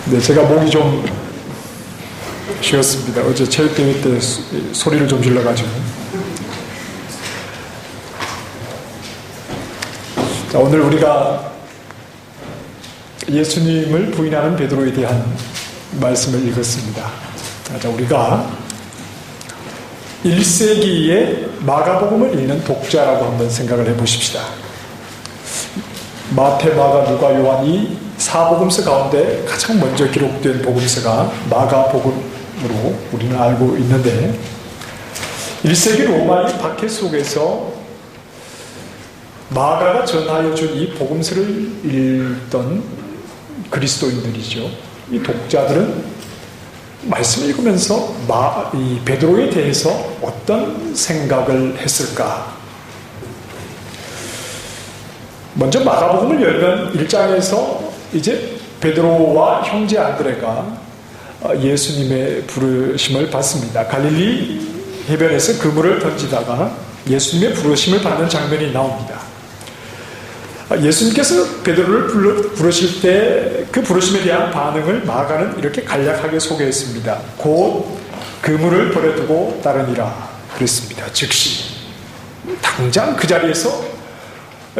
네, 제가 목이 좀 쉬었습니다. 어제 체육대회 때 소리를 좀 질러가지고. 자, 오늘 우리가 예수님을 부인하는 베드로에 대한 말씀을 읽었습니다. 자, 우리가 1세기의 마가복음을 읽는 독자라고 한번 생각을 해보십시다. 마태, 마가, 누가, 요한 이 사복음서 가운데 가장 먼저 기록된 복음서가 마가복음으로 우리는 알고 있는데, 1세기 로마의 박해 속에서 마가가 전하여 준 이 복음서를 읽던 그리스도인들이죠. 이 독자들은 말씀을 읽으면서 이 베드로에 대해서 어떤 생각을 했을까? 먼저 마가복음을 열면 1장에서 이제 베드로와 형제 안드레가 예수님의 부르심을 받습니다. 갈릴리 해변에서 그물을 던지다가 예수님의 부르심을 받는 장면이 나옵니다. 예수님께서 베드로를 부르실 때 그 부르심에 대한 반응을 마가는 이렇게 간략하게 소개했습니다. 곧 그물을 버려두고 따르니라 그랬습니다. 즉시 당장 그 자리에서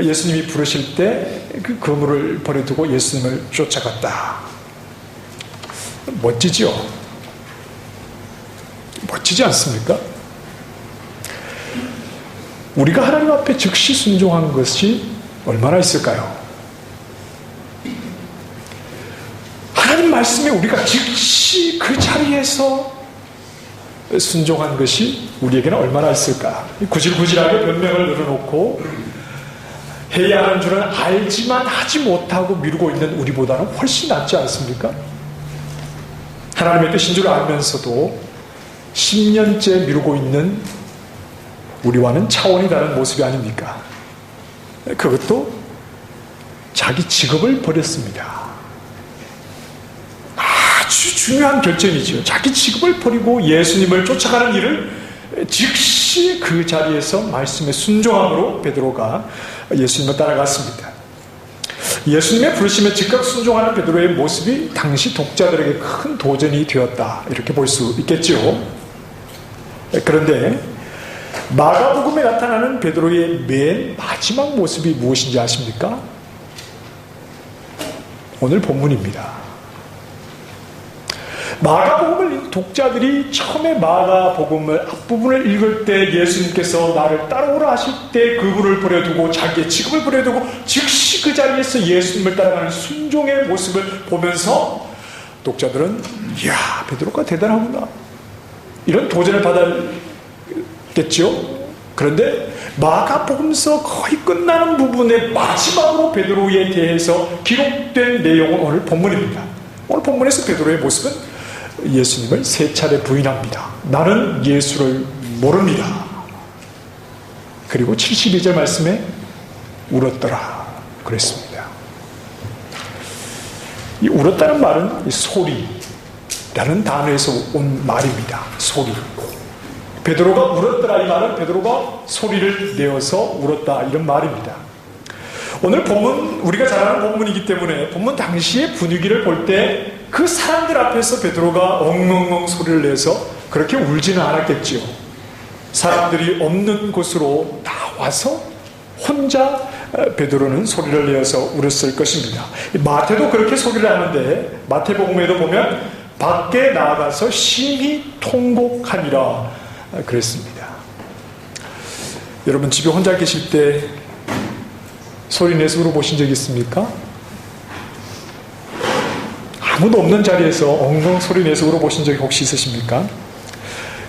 예수님이 부르실 때 그 그물을 버려두고 예수님을 쫓아갔다. 멋지죠? 멋지지 않습니까? 우리가 하나님 앞에 즉시 순종한 것이 얼마나 있을까요? 하나님 말씀에 우리가 즉시 그 자리에서 순종한 것이 우리에게는 얼마나 있을까? 구질구질하게 변명을 늘어놓고 해야 하는 줄은 알지만 하지 못하고 미루고 있는 우리보다는 훨씬 낫지 않습니까? 하나님의 뜻인 줄 알면서도 10년째 미루고 있는 우리와는 차원이 다른 모습이 아닙니까? 그것도 자기 직업을 버렸습니다. 아주 중요한 결정이지요. 자기 직업을 버리고 예수님을 쫓아가는 일을 즉시 그 자리에서 말씀에 순종함으로 베드로가 예수님을 따라갔습니다. 예수님의 부르심에 즉각 순종하는 베드로의 모습이 당시 독자들에게 큰 도전이 되었다, 이렇게 볼 수 있겠죠. 그런데 마가복음에 나타나는 베드로의 맨 마지막 모습이 무엇인지 아십니까? 오늘 본문입니다. 마가복음을 독자들이 처음에 마가복음을 앞부분을 읽을 때 예수님께서 나를 따라오라 하실 때 그분을 버려두고 자기의 직업을 버려두고 즉시 그 자리에서 예수님을 따라가는 순종의 모습을 보면서 독자들은 이야, 베드로가 대단하구나, 이런 도전을 받았겠죠. 그런데 마가복음서 거의 끝나는 부분의 마지막으로 베드로에 대해서 기록된 내용은 오늘 본문입니다. 오늘 본문에서 베드로의 모습은 예수님을 3차례 부인합니다. 나는 예수를 모릅니다. 그리고 72절 말씀에 울었더라 그랬습니다. 이 울었다는 말은 이 소리라는 단어에서 온 말입니다. 소리. 베드로가 울었더라, 이 말은 베드로가 소리를 내어서 울었다, 이런 말입니다. 오늘 본문, 우리가 잘 아는 본문이기 때문에 본문 당시의 분위기를 볼 때 그 사람들 앞에서 베드로가 엉엉엉 소리를 내서 그렇게 울지는 않았겠지요. 사람들이 없는 곳으로 나와서 혼자 베드로는 소리를 내어서 울었을 것입니다. 마태도 그렇게 소리를 하는데 마태복음에도 보면 밖에 나가서 심히 통곡하니라 그랬습니다. 여러분 집에 혼자 계실 때 소리 내서 울어보신 적 있습니까? 아무도 없는 자리에서 엉엉 소리 내서 울어보신 적이 혹시 있으십니까?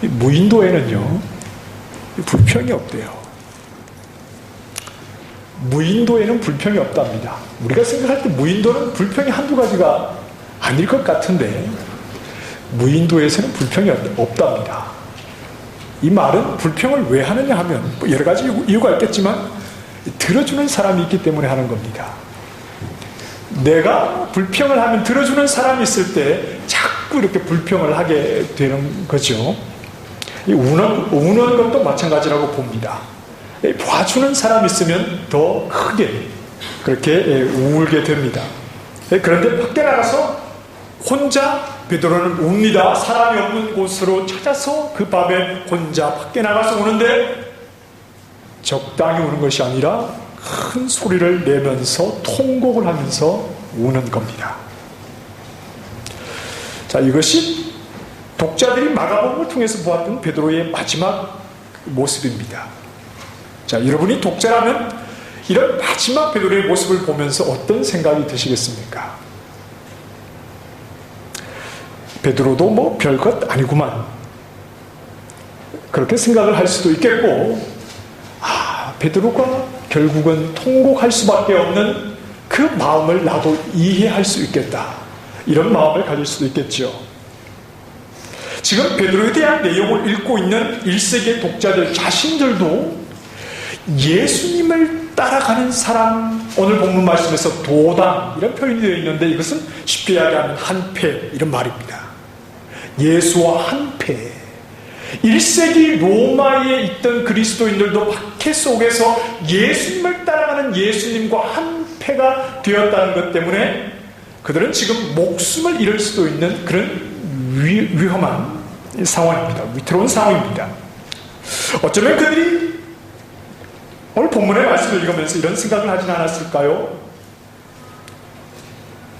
무인도에는요, 불평이 없대요. 무인도에는 불평이 없답니다. 우리가 생각할 때 무인도는 불평이 한두 가지가 아닐 것 같은데 무인도에서는 불평이 없답니다. 이 말은 불평을 왜 하느냐 하면 여러 가지 이유가 있겠지만 들어주는 사람이 있기 때문에 하는 겁니다. 내가 불평을 하면 들어주는 사람이 있을 때 자꾸 이렇게 불평을 하게 되는 거죠. 우는 것도 마찬가지라고 봅니다. 봐주는 사람이 있으면 더 크게 그렇게 울게 됩니다. 그런데 밖에 나가서 혼자 베드로는 웁니다. 사람이 없는 곳으로 찾아서 그 밤에 혼자 밖에 나가서 우는데 적당히 우는 것이 아니라 큰 소리를 내면서 통곡을 하면서 우는 겁니다. 자, 이것이 독자들이 마가복음을 통해서 보았던 베드로의 마지막 모습입니다. 자, 여러분이 독자라면 이런 마지막 베드로의 모습을 보면서 어떤 생각이 드시겠습니까? 베드로도 뭐 별것 아니구만, 그렇게 생각을 할 수도 있겠고, 베드로가 결국은 통곡할 수밖에 없는 그 마음을 나도 이해할 수 있겠다, 이런 마음을 가질 수도 있겠죠. 지금 베드로에 대한 내용을 읽고 있는 1세기의 독자들 자신들도 예수님을 따라가는 사람, 오늘 본문 말씀에서 도당 이런 표현이 되어 있는데 이것은 쉽게 이야기하면 한패, 이런 말입니다. 예수와 한패. 1세기 로마에 있던 그리스도인들도 박해 속에서 예수님을 따라가는 예수님과 한패가 되었다는 것 때문에 그들은 지금 목숨을 잃을 수도 있는 그런 위험한 상황입니다. 위태로운 상황입니다. 어쩌면 그들이 오늘 본문의 말씀을 읽으면서 이런 생각을 하진 않았을까요?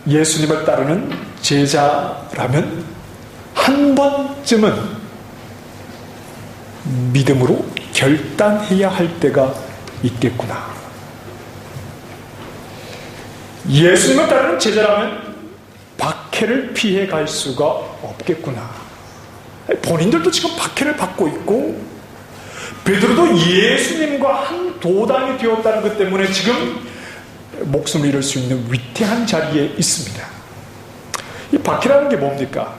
예수님을 따르는 제자라면 한 번쯤은 믿음으로 결단해야 할 때가 있겠구나. 예수님을 따르는 제자라면 박해를 피해 갈 수가 없겠구나. 본인들도 지금 박해를 받고 있고 베드로도 예수님과 한 도당이 되었다는 것 때문에 지금 목숨을 잃을 수 있는 위태한 자리에 있습니다. 이 박해라는 게 뭡니까?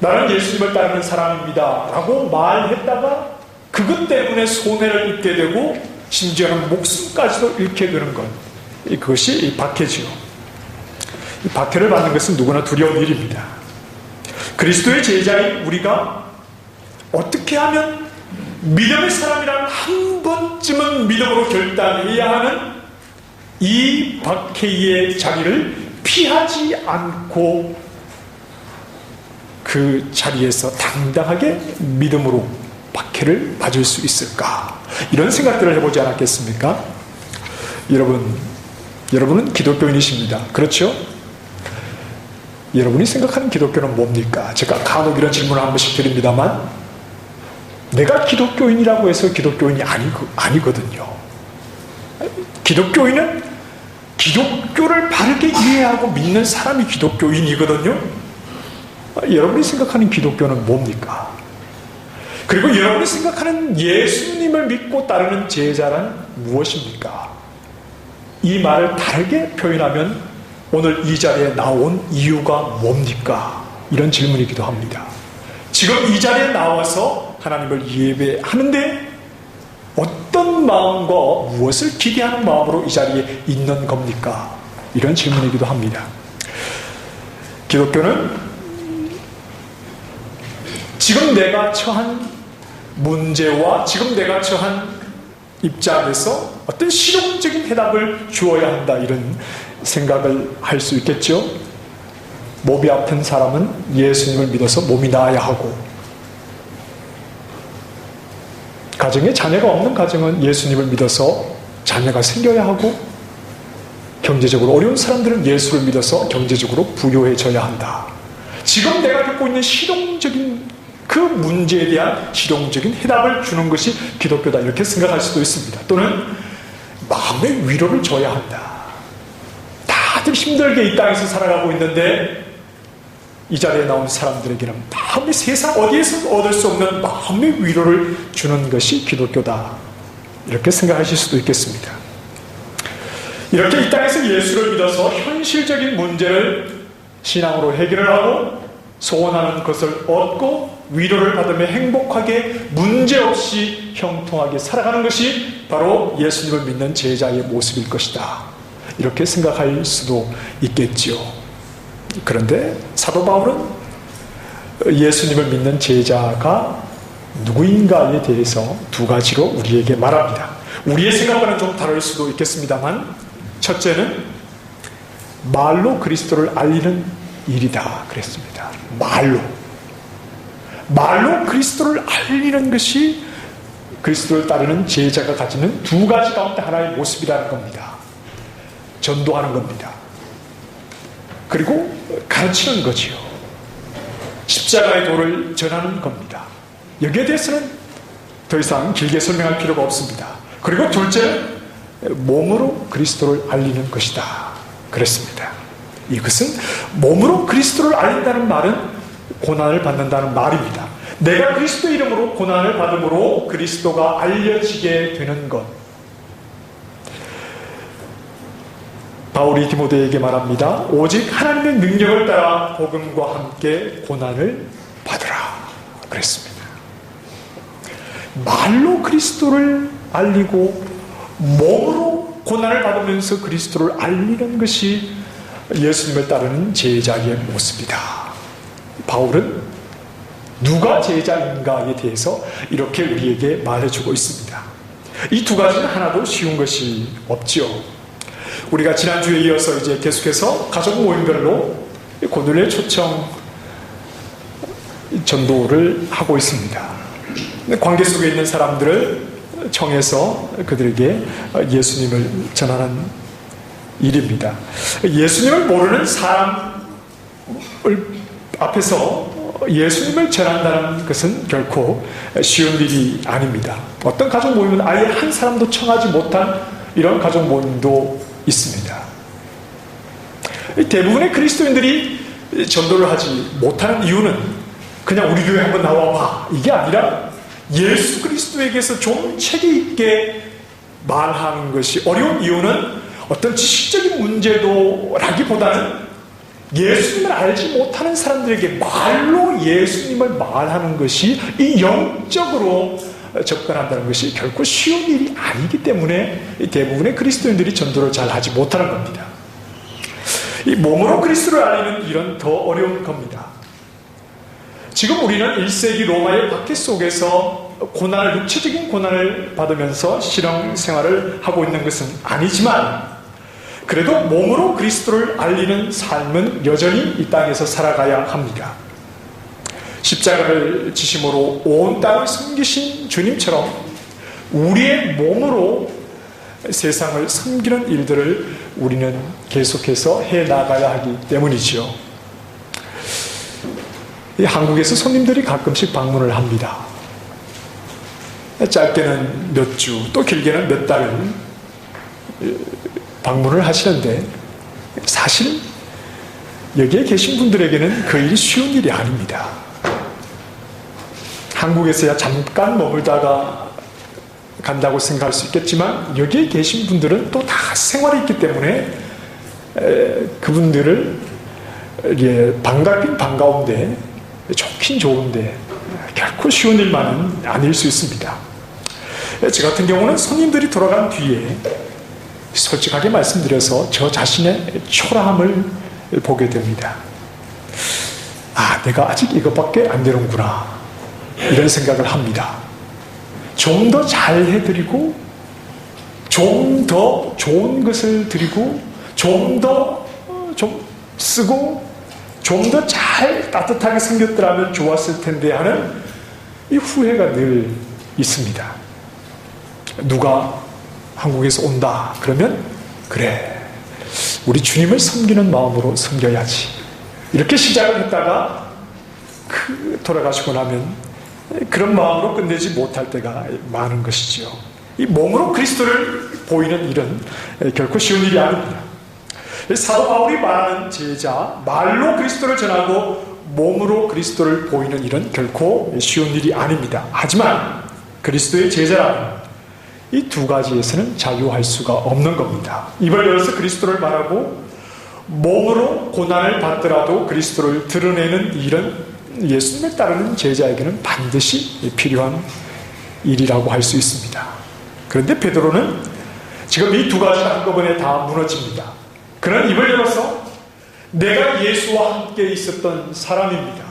나는 예수님을 따르는 사람입니다 라고 말했다가 그것 때문에 손해를 입게 되고 심지어는 목숨까지도 잃게 되는 것, 그것이 박해지요. 이 박해를 받는 것은 누구나 두려운 일입니다. 그리스도의 제자인 우리가 어떻게 하면 믿음의 사람이란 한 번쯤은 믿음으로 결단해야 하는 이 박해의 자리를 피하지 않고 그 자리에서 당당하게 믿음으로 박해를 맞을 수 있을까? 이런 생각들을 해보지 않았겠습니까? 여러분은 기독교인이십니다. 그렇죠? 여러분이 생각하는 기독교는 뭡니까? 제가 간혹 이런 질문을 한 번씩 드립니다만 내가 기독교인이라고 해서 기독교인이 아니거든요. 기독교인은 기독교를 바르게 이해하고 믿는 사람이 기독교인이거든요. 여러분이 생각하는 기독교는 뭡니까? 그리고 여러분이 생각하는 예수님을 믿고 따르는 제자란 무엇입니까? 이 말을 다르게 표현하면 오늘 이 자리에 나온 이유가 뭡니까? 이런 질문이기도 합니다. 지금 이 자리에 나와서 하나님을 예배하는데 어떤 마음과 무엇을 기대하는 마음으로 이 자리에 있는 겁니까? 이런 질문이기도 합니다. 기독교는 지금 내가 처한 문제와 지금 내가 처한 입장에서 어떤 실용적인 해답을 주어야 한다, 이런 생각을 할 수 있겠죠. 몸이 아픈 사람은 예수님을 믿어서 몸이 나아야 하고, 가정에 자녀가 없는 가정은 예수님을 믿어서 자녀가 생겨야 하고, 경제적으로 어려운 사람들은 예수를 믿어서 경제적으로 부유해져야 한다. 지금 내가 겪고 있는 실용적인 그 문제에 대한 실용적인 해답을 주는 것이 기독교다, 이렇게 생각할 수도 있습니다. 또는 마음의 위로를 줘야 한다. 다들 힘들게 이 땅에서 살아가고 있는데 이 자리에 나온 사람들에게는 마음의 세상 어디에서 얻을 수 없는 마음의 위로를 주는 것이 기독교다, 이렇게 생각하실 수도 있겠습니다. 이렇게 이 땅에서 예수를 믿어서 현실적인 문제를 신앙으로 해결을 하고 소원하는 것을 얻고 위로를 받으며 행복하게 문제없이 형통하게 살아가는 것이 바로 예수님을 믿는 제자의 모습일 것이다, 이렇게 생각할 수도 있겠지요. 그런데 사도 바울은 예수님을 믿는 제자가 누구인가에 대해서 두 가지로 우리에게 말합니다. 우리의 생각과는 좀 다를 수도 있겠습니다만, 첫째는 말로 그리스도를 알리는 일이다 그랬습니다. 말로 그리스도를 알리는 것이 그리스도를 따르는 제자가 가지는 두 가지 가운데 하나의 모습이라는 겁니다. 전도하는 겁니다. 그리고 가르치는 거지요. 십자가의 도를 전하는 겁니다. 여기에 대해서는 더 이상 길게 설명할 필요가 없습니다. 그리고 둘째는 몸으로 그리스도를 알리는 것이다 그랬습니다. 이것은 몸으로 그리스도를 알린다는 말은 고난을 받는다는 말입니다. 내가 그리스도 이름으로 고난을 받음으로 그리스도가 알려지게 되는 것. 바울이 디모데에게 말합니다. 오직 하나님의 능력을 따라 복음과 함께 고난을 받으라 그랬습니다. 말로 그리스도를 알리고 몸으로 고난을 받으면서 그리스도를 알리는 것이 예수님을 따르는 제자의 모습이다. 바울은 누가 제자인가에 대해서 이렇게 우리에게 말해주고 있습니다. 이 두 가지는 하나도 쉬운 것이 없지요. 우리가 지난주에 이어서 이제 계속해서 가족 모임별로 고넬의 초청 전도를 하고 있습니다. 관계 속에 있는 사람들을 청해서 그들에게 예수님을 전하는 일입니다. 예수님을 모르는 사람을 앞에서 예수님을 전한다는 것은 결코 쉬운 일이 아닙니다. 어떤 가족 모임은 아예 한 사람도 청하지 못한 이런 가족 모임도 있습니다. 대부분의 그리스도인들이 전도를 하지 못하는 이유는 그냥 우리 교회 한번 나와봐 이게 아니라 예수 그리스도에게서 좀 체계 있게 말하는 것이 어려운 이유는 어떤 지식적인 문제도라기보다는 예수님을 알지 못하는 사람들에게 말로 예수님을 말하는 것이 이 영적으로 접근한다는 것이 결코 쉬운 일이 아니기 때문에 대부분의 그리스도인들이 전도를 잘 하지 못하는 겁니다. 이 몸으로 그리스도를 알리는 일은 더 어려운 겁니다. 지금 우리는 1세기 로마의 박해 속에서 육체적인 고난을 받으면서 신앙생활을 하고 있는 것은 아니지만 그래도 몸으로 그리스도를 알리는 삶은 여전히 이 땅에서 살아가야 합니다. 십자가를 지심으로 온 땅을 섬기신 주님처럼 우리의 몸으로 세상을 섬기는 일들을 우리는 계속해서 해나가야 하기 때문이지요. 한국에서 손님들이 가끔씩 방문을 합니다. 짧게는 몇 주, 또 길게는 몇 달을 방문을 하시는데 사실 여기에 계신 분들에게는 그 일이 쉬운 일이 아닙니다. 한국에서야 잠깐 머물다가 간다고 생각할 수 있겠지만 여기에 계신 분들은 또 다 생활이 있기 때문에 그분들을 반갑긴 반가운데 좋긴 좋은데 결코 쉬운 일만은 아닐 수 있습니다. 저 같은 경우는 손님들이 돌아간 뒤에 솔직하게 말씀드려서 저 자신의 초라함을 보게 됩니다. 내가 아직 이것밖에 안 되는구나 이런 생각을 합니다. 좀 더 잘해드리고 좀 더 좋은 것을 드리고 좀 더 쓰고 좀 더 잘 따뜻하게 생겼더라면 좋았을 텐데 하는 이 후회가 늘 있습니다. 누가 한국에서 온다 그러면 그래 우리 주님을 섬기는 마음으로 섬겨야지 이렇게 시작을 했다가 돌아가시고 나면 그런 마음으로 끝내지 못할 때가 많은 것이지요. 이 몸으로 그리스도를 보이는 일은 결코 쉬운 일이 아닙니다. 사도 바울이 말하는 제자, 말로 그리스도를 전하고 몸으로 그리스도를 보이는 일은 결코 쉬운 일이 아닙니다. 하지만 그리스도의 제자라면 이 두 가지에서는 자유할 수가 없는 겁니다. 입을 열어서 그리스도를 말하고 몸으로 고난을 받더라도 그리스도를 드러내는 일은 예수님을 따르는 제자에게는 반드시 필요한 일이라고 할 수 있습니다. 그런데 베드로는 지금 이 두 가지가 한꺼번에 다 무너집니다. 그는 입을 열어서 내가 예수와 함께 있었던 사람입니다.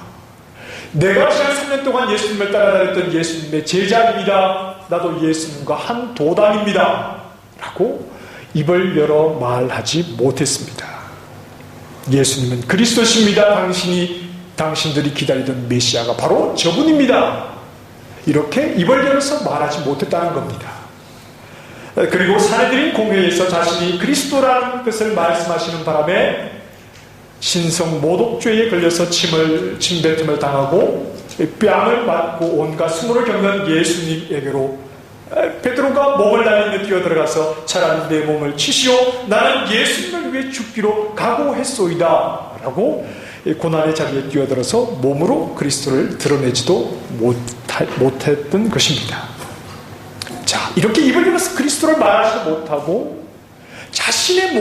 내가 지난 3년 동안 예수님을 따라다녔던 예수님의 제자입니다. 나도 예수님과 한 도단입니다. 라고 입을 열어 말하지 못했습니다. 예수님은 그리스도십니다. 당신들이 기다리던 메시아가 바로 저분입니다. 이렇게 입을 열어서 말하지 못했다는 겁니다. 그리고 사내들인 공회에서 자신이 그리스도라는 것을 말씀하시는 바람에 신성 모독죄에 걸려서 침뱉음을 당하고 뺨을 맞고 온갖 수모를 겪는 예수님에게로 베드로가 목을 날리며 뛰어들어가서 차라리 내 몸을 치시오, 나는 예수님을 위해 죽기로 각오했소이다 라고 고난의 자리에 뛰어들어서 몸으로 그리스도를 드러내지도 못했던 것입니다. 자, 이렇게 입을 열어서 그리스도를 말하지 못하고 자신의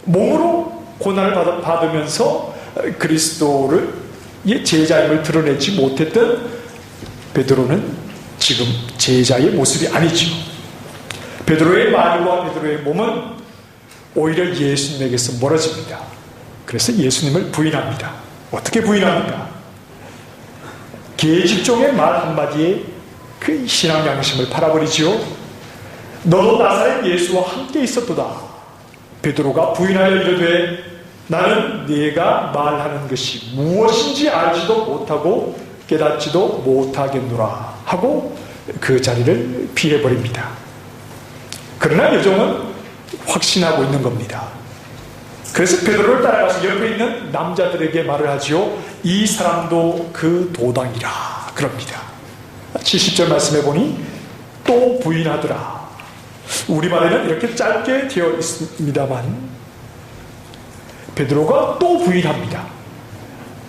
몸으로 고난을 받으면서 그리스도를 제자임을 드러내지 못했던 베드로는 지금 제자의 모습이 아니죠. 베드로의 말과 베드로의 몸은 오히려 예수님에게서 멀어집니다. 그래서 예수님을 부인합니다. 어떻게 부인합니까? 계집종의 말 한마디에 그 신앙 양심을 팔아버리지요. 너도 나사렛 예수와 함께 있었도다. 베드로가 부인하여 이르되 나는 네가 말하는 것이 무엇인지 알지도 못하고 깨닫지도 못하겠노라 하고 그 자리를 피해버립니다. 그러나 여종은 확신하고 있는 겁니다. 그래서 베드로를 따라가서 옆에 있는 남자들에게 말을 하지요. 이 사람도 그 도당이라 그럽니다. 70절 말씀해 보니 또 부인하더라. 우리말에는 이렇게 짧게 되어 있습니다만 베드로가 또 부인합니다.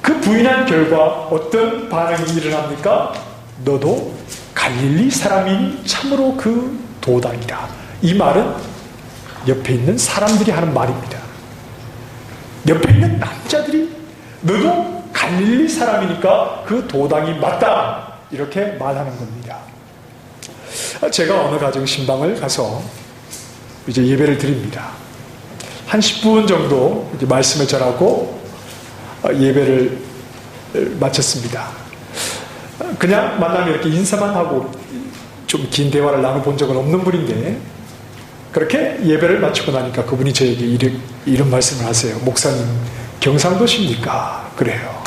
그 부인한 결과 어떤 반응이 일어납니까? 너도 갈릴리 사람이니 참으로 그 도당이다. 이 말은 옆에 있는 사람들이 하는 말입니다. 옆에 있는 남자들이 너도 갈릴리 사람이니까 그 도당이 맞다 이렇게 말하는 겁니다. 제가 어느 가정 신방을 가서 이제 예배를 드립니다. 한 10분 정도 이제 말씀을 전하고 예배를 마쳤습니다. 그냥 만나면 이렇게 인사만 하고 좀 긴 대화를 나눠본 적은 없는 분인데 그렇게 예배를 마치고 나니까 그분이 저에게 이런 말씀을 하세요. 목사님 경상도십니까? 그래요.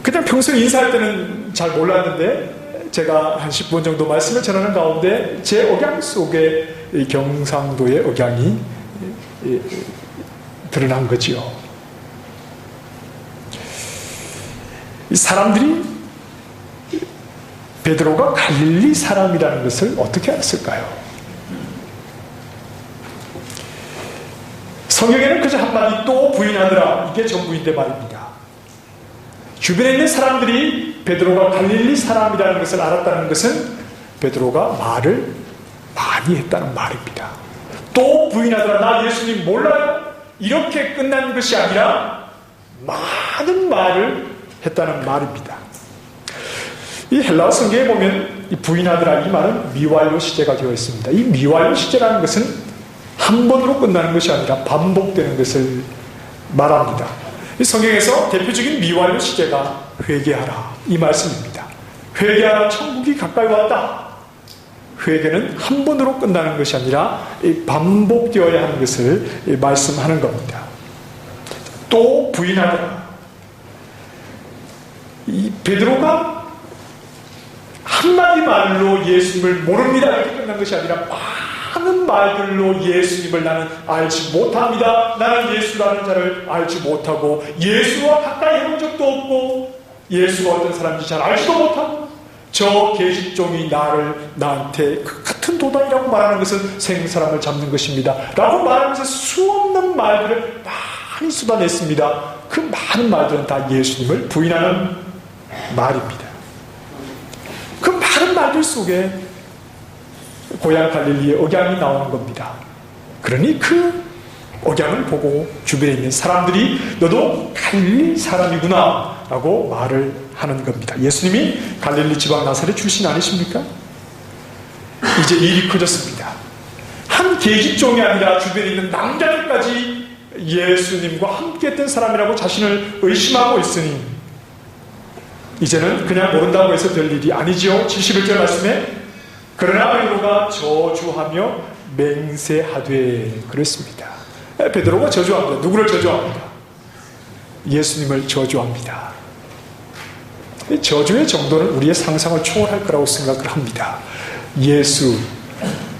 그냥 평소에 인사할 때는 잘 몰랐는데 제가 한 10분 정도 말씀을 전하는 가운데 제 억양 속에 경상도의 억양이 드러난 거지요. 이 사람들이 베드로가 갈릴리 사람이라는 것을 어떻게 알았을까요? 성경에는 그저 한마디 또 부인하더라 이게 전부인데 말입니다. 주변에 있는 사람들이 베드로가 갈릴리 사람이라는 것을 알았다는 것은 베드로가 말을 많이 했다는 말입니다. 또 부인하더라 나 예수님 몰라요? 이렇게 끝난 것이 아니라 많은 말을 했다는 말입니다. 이 헬라어 성경에 보면 이 부인하더라 이 말은 미완료 시제가 되어 있습니다. 이 미완료 시제라는 것은 한 번으로 끝나는 것이 아니라 반복되는 것을 말합니다. 이 성경에서 대표적인 미완료 시제가 회개하라 이 말씀입니다. 회개하라 천국이 가까이 왔다. 회개는 한 번으로 끝나는 것이 아니라 반복되어야 하는 것을 말씀하는 겁니다. 또 부인하더라. 이 베드로가 한마디 말로 예수님을 모릅니다 이렇게 끝난 것이 아니라 많은 말들로 예수님을 나는 알지 못합니다. 나는 예수라는 자를 알지 못하고 예수와 가까이 해본 적도 없고 예수가 어떤 사람인지 잘 알지도 못하고 저 계집종이 나한테 그 같은 도당이라고 말하는 것은 생사람을 잡는 것입니다 라고 말하면서 수없는 말들을 많이 쏟아냈습니다. 그 많은 말들은 다 예수님을 부인하는 말입니다. 그 많은 말들 속에 고향 갈릴리의 억양이 나오는 겁니다. 그러니 그 억양을 보고 주변에 있는 사람들이 너도 갈릴리 사람이구나 라고 말을 하는 겁니다. 예수님이 갈릴리 지방 나사렛 출신 아니십니까? 이제 일이 커졌습니다. 한 계집종이 아니라 주변에 있는 남자들까지 예수님과 함께했던 사람이라고 자신을 의심하고 있으니 이제는 그냥 모른다고 해서 될 일이 아니지요. 71절 말씀에 그러나 베드로가 저주하며 맹세하되 그랬습니다. 베드로가 저주합니다. 누구를 저주합니까? 예수님을 저주합니다. 저주의 정도는 우리의 상상을 초월할 거라고 생각을 합니다. 예수,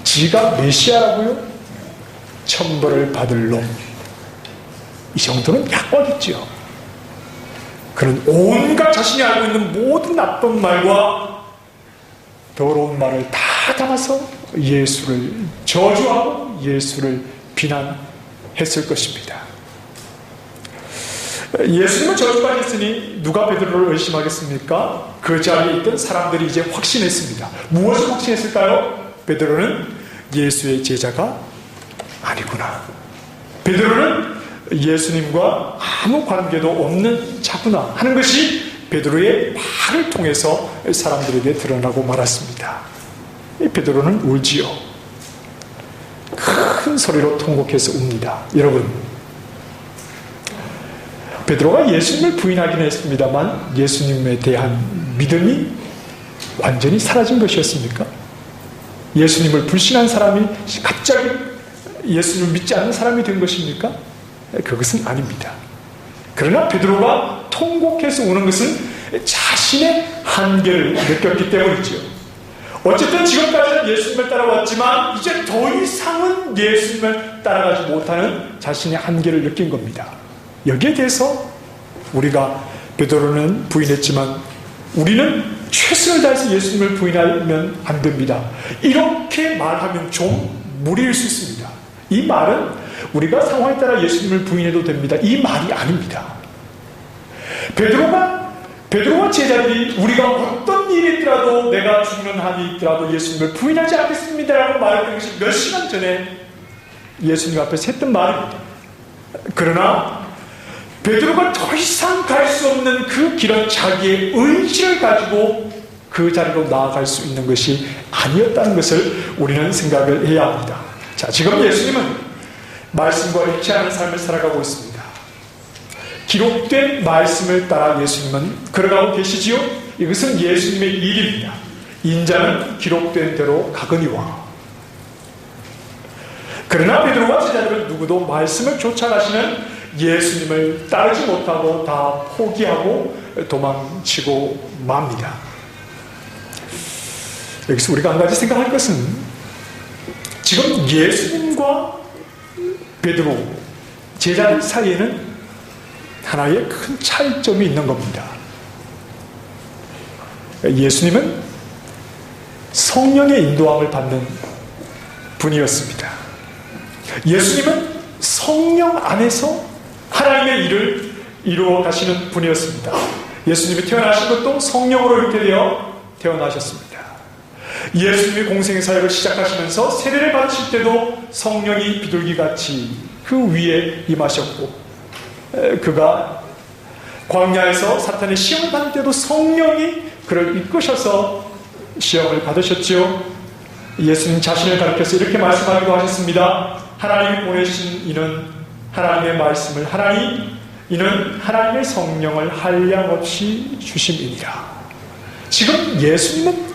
지가 메시아라고요? 천벌을 받을 놈. 이 정도는 약올있죠. 그는 온갖 자신이 알고 있는 모든 나쁜 말과 더러운 말을 다 담아서 예수를 저주하고 예수를 비난했을 것입니다. 예수님을 저주까지 했으니 누가 베드로를 의심하겠습니까? 그 자리에 있던 사람들이 이제 확신했습니다. 무엇을 확신했을까요? 베드로는 예수의 제자가 아니구나. 베드로는 예수님과 아무 관계도 없는 자구나 하는 것이 베드로의 말을 통해서 사람들에게 드러나고 말았습니다. 베드로는 울지요. 큰 소리로 통곡해서 웁니다. 여러분, 베드로가 예수님을 부인하긴 했습니다만 예수님에 대한 믿음이 완전히 사라진 것이었습니까? 예수님을 불신한 사람이 갑자기 예수님을 믿지 않는 사람이 된 것입니까? 그것은 아닙니다. 그러나 베드로가 통곡해서 우는 것은 자신의 한계를 느꼈기 때문이죠. 어쨌든 지금까지는 예수님을 따라왔지만 이제 더 이상은 예수님을 따라가지 못하는 자신의 한계를 느낀 겁니다. 여기에 대해서 우리가 베드로는 부인했지만 우리는 최선을 다해서 예수님을 부인하면 안 됩니다. 이렇게 말하면 좀 무리일 수 있습니다. 이 말은 우리가 상황에 따라 예수님을 부인해도 됩니다. 이 말이 아닙니다. 베드로와 제자들이 우리가 어떤 일이 있더라도 내가 죽는 한이 있더라도 예수님을 부인하지 않겠습니다라고 말했던 것이 몇 시간 전에 예수님 앞에서 했던 말입니다. 그러나 베드로가 더 이상 갈 수 없는 그 길은 자기의 의지를 가지고 그 자리로 나아갈 수 있는 것이 아니었다는 것을 우리는 생각을 해야 합니다. 자, 지금 예수님은 말씀과 일치하는 삶을 살아가고 있습니다. 기록된 말씀을 따라 예수님은 걸어가고 계시지요? 이것은 예수님의 일입니다. 인자는 기록된 대로 가거니와. 그러나 베드로와 제자들은 누구도 말씀을 쫓아가시는 예수님을 따르지 못하고 다 포기하고 도망치고 맙니다. 여기서 우리가 한 가지 생각할 것은 지금 예수님과 베드로, 제자들 사이에는 하나의 큰 차이점이 있는 겁니다. 예수님은 성령의 인도함을 받는 분이었습니다. 예수님은 성령 안에서 하나님의 일을 이루어 가시는 분이었습니다. 예수님이 태어나신 것도 성령으로 이렇게 되어 태어나셨습니다. 예수님이 공생의 사역을 시작하시면서 세례를 받으실 때도 성령이 비둘기같이 그 위에 임하셨고, 그가 광야에서 사탄의 시험을 받을 때도 성령이 그를 이끄셔서 시험을 받으셨죠. 예수님 자신을 가리켜서 이렇게 말씀하기도 하셨습니다. 하나님이 보내신 이는 하나님의 말씀을 하나니 이는 하나님의 성령을 한량없이 주심이니라. 지금 예수님은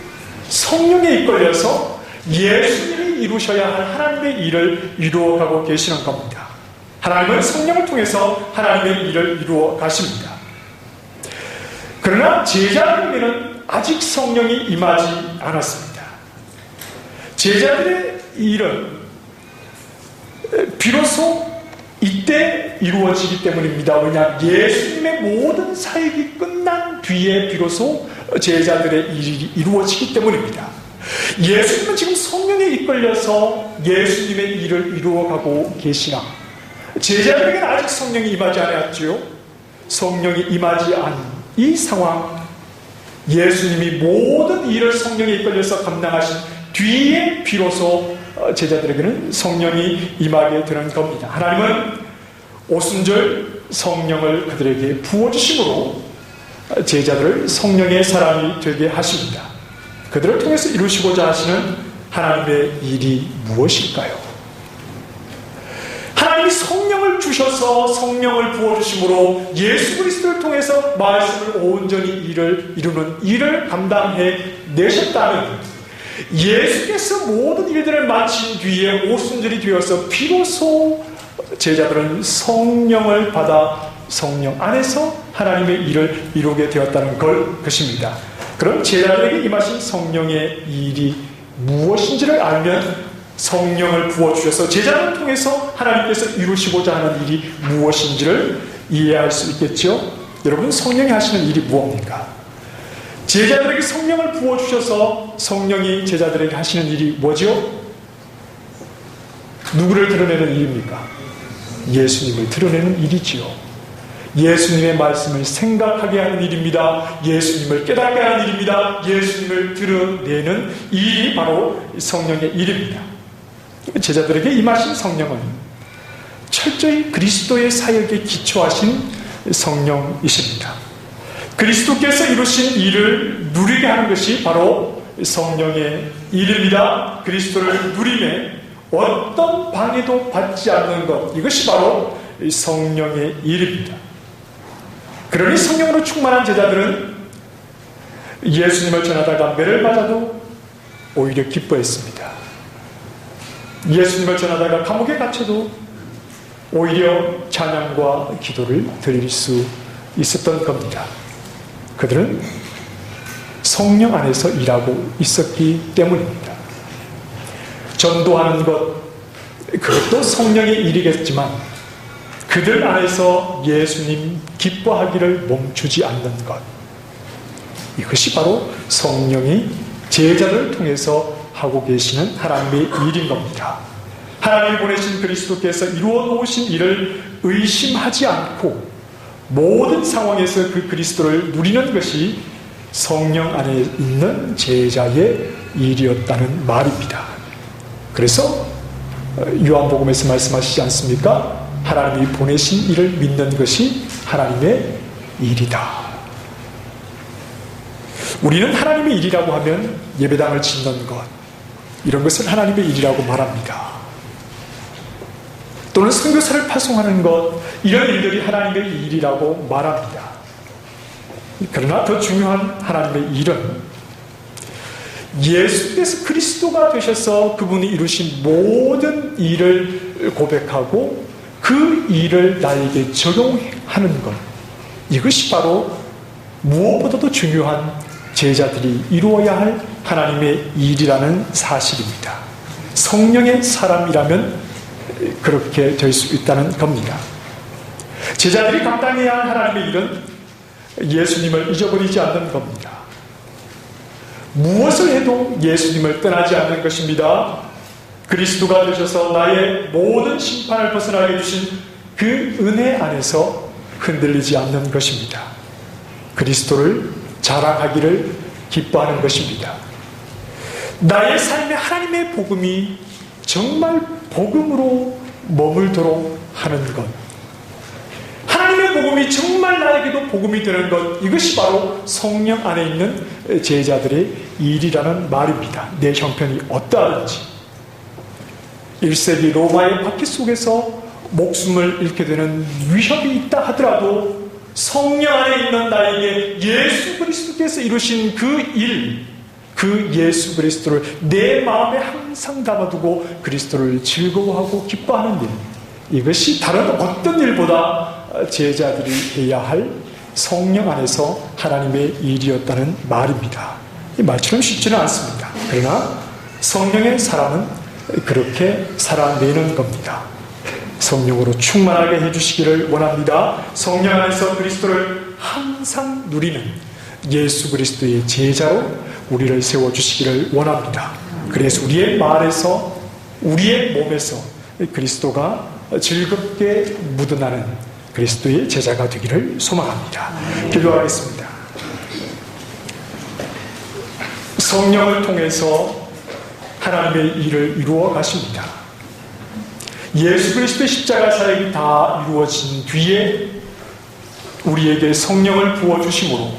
성령에 이끌려서 예수님이 이루셔야 할 하나님의 일을 이루어가고 계시는 겁니다. 하나님은 성령을 통해서 하나님의 일을 이루어 가십니다. 그러나 제자들에게는 아직 성령이 임하지 않았습니다. 제자들의 일은 비로소 이때 이루어지기 때문입니다. 왜냐? 예수님의 모든 사역이 끝난 뒤에 비로소 제자들의 일이 이루어지기 때문입니다. 예수님은 지금 성령에 이끌려서 예수님의 일을 이루어가고 계시나 제자들에게는 아직 성령이 임하지 않았지요. 성령이 임하지 않은 이 상황, 예수님이 모든 일을 성령에 이끌려서 감당하신 뒤에 비로소 제자들에게는 성령이 임하게 되는 겁니다. 하나님은 오순절 성령을 그들에게 부어주심으로 제자들을 성령의 사람이 되게 하십니다. 그들을 통해서 이루시고자 하시는 하나님의 일이 무엇일까요? 하나님이 성령을 주셔서 성령을 부어주심으로 예수 그리스도를 통해서 말씀을 온전히 이루는 일을 감당해 내셨다면, 예수께서 모든 일들을 마친 뒤에 오순절이 되어서 비로소 제자들은 성령을 받아 성령 안에서 하나님의 일을 이루게 되었다는 것입니다. 그럼 제자들에게 임하신 성령의 일이 무엇인지를 알면 성령을 부어주셔서 제자를 통해서 하나님께서 이루시고자 하는 일이 무엇인지를 이해할 수 있겠죠? 여러분, 성령이 하시는 일이 무엇입니까? 제자들에게 성령을 부어주셔서 성령이 제자들에게 하시는 일이 뭐죠? 누구를 드러내는 일입니까? 예수님을 드러내는 일이지요. 예수님의 말씀을 생각하게 하는 일입니다. 예수님을 깨닫게 하는 일입니다. 예수님을 드러내는 일이 바로 성령의 일입니다. 제자들에게 임하신 성령은 철저히 그리스도의 사역에 기초하신 성령이십니다. 그리스도께서 이루신 일을 누리게 하는 것이 바로 성령의 일입니다. 그리스도를 누림에 어떤 방해도 받지 않는 것, 이것이 바로 성령의 일입니다. 그러니 성령으로 충만한 제자들은 예수님을 전하다가 매를 맞아도 오히려 기뻐했습니다. 예수님을 전하다가 감옥에 갇혀도 오히려 찬양과 기도를 드릴 수 있었던 겁니다. 그들은 성령 안에서 일하고 있었기 때문입니다. 전도하는 것, 그것도 성령의 일이겠지만 그들 안에서 예수님 기뻐하기를 멈추지 않는 것, 이것이 바로 성령이 제자들을 통해서 하고 계시는 하나님의 일인 겁니다. 하나님이 보내신 그리스도께서 이루어 놓으신 일을 의심하지 않고 모든 상황에서 그 그리스도를 누리는 것이 성령 안에 있는 제자의 일이었다는 말입니다. 그래서 요한복음에서 말씀하시지 않습니까? 하나님이 보내신 일을 믿는 것이 하나님의 일이다. 우리는 하나님의 일이라고 하면 예배당을 짓는 것, 이런 것을 하나님의 일이라고 말합니다. 또는 선교사를 파송하는 것, 이런 일들이 하나님의 일이라고 말합니다. 그러나 더 중요한 하나님의 일은 예수께서 그리스도가 되셔서 그분이 이루신 모든 일을 고백하고 그 일을 나에게 적용하는 것, 이것이 바로 무엇보다도 중요한 제자들이 이루어야 할 하나님의 일이라는 사실입니다. 성령의 사람이라면 그렇게 될 수 있다는 겁니다. 제자들이 감당해야 할 하나님의 일은 예수님을 잊어버리지 않는 겁니다. 무엇을 해도 예수님을 떠나지 않는 것입니다. 그리스도가 되셔서 나의 모든 심판을 벗어나게 해주신 그 은혜 안에서 흔들리지 않는 것입니다. 그리스도를 자랑하기를 기뻐하는 것입니다. 나의 삶에 하나님의 복음이 정말 복음으로 머물도록 하는 것, 하나님의 복음이 정말 나에게도 복음이 되는 것, 이것이 바로 성령 안에 있는 제자들의 일이라는 말입니다. 내 형편이 어떠하든지 1세기 로마의 박해 속에서 목숨을 잃게 되는 위협이 있다 하더라도 성령 안에 있는 나에게 예수 그리스도께서 이루신 그 일, 그 예수 그리스도를 내 마음에 항상 담아두고 그리스도를 즐거워하고 기뻐하는 일, 이것이 다른 어떤 일보다 제자들이 해야 할 성령 안에서 하나님의 일이었다는 말입니다. 이 말처럼 쉽지는 않습니다. 그러나 성령의 사람은 그렇게 살아내는 겁니다. 성령으로 충만하게 해주시기를 원합니다. 성령 안에서 그리스도를 항상 누리는 예수 그리스도의 제자로 우리를 세워주시기를 원합니다. 그래서 우리의 말에서, 우리의 몸에서 그리스도가 즐겁게 묻어나는 그리스도의 제자가 되기를 소망합니다. 기도하겠습니다. 성령을 통해서 하나님의 일을 이루어 가십니다. 예수 그리스도의 십자가 사역이 다 이루어진 뒤에 우리에게 성령을 부어주심으로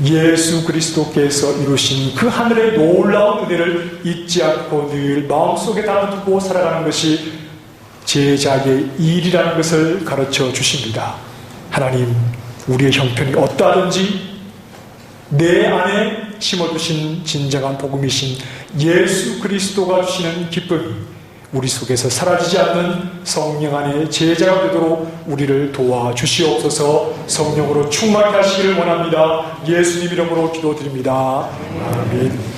예수 그리스도께서 이루신 그 하늘의 놀라운 은혜를 잊지 않고 늘 마음속에 담아두고 살아가는 것이 제자의 일이라는 것을 가르쳐 주십니다. 하나님, 우리의 형편이 어떠하든지 내 안에 심어두신 진정한 복음이신 예수 그리스도가 주시는 기쁨이 우리 속에서 사라지지 않는 성령 안에 제자가 되도록 우리를 도와주시옵소서. 성령으로 충만히 하시기를 원합니다. 예수님 이름으로 기도드립니다. 아멘.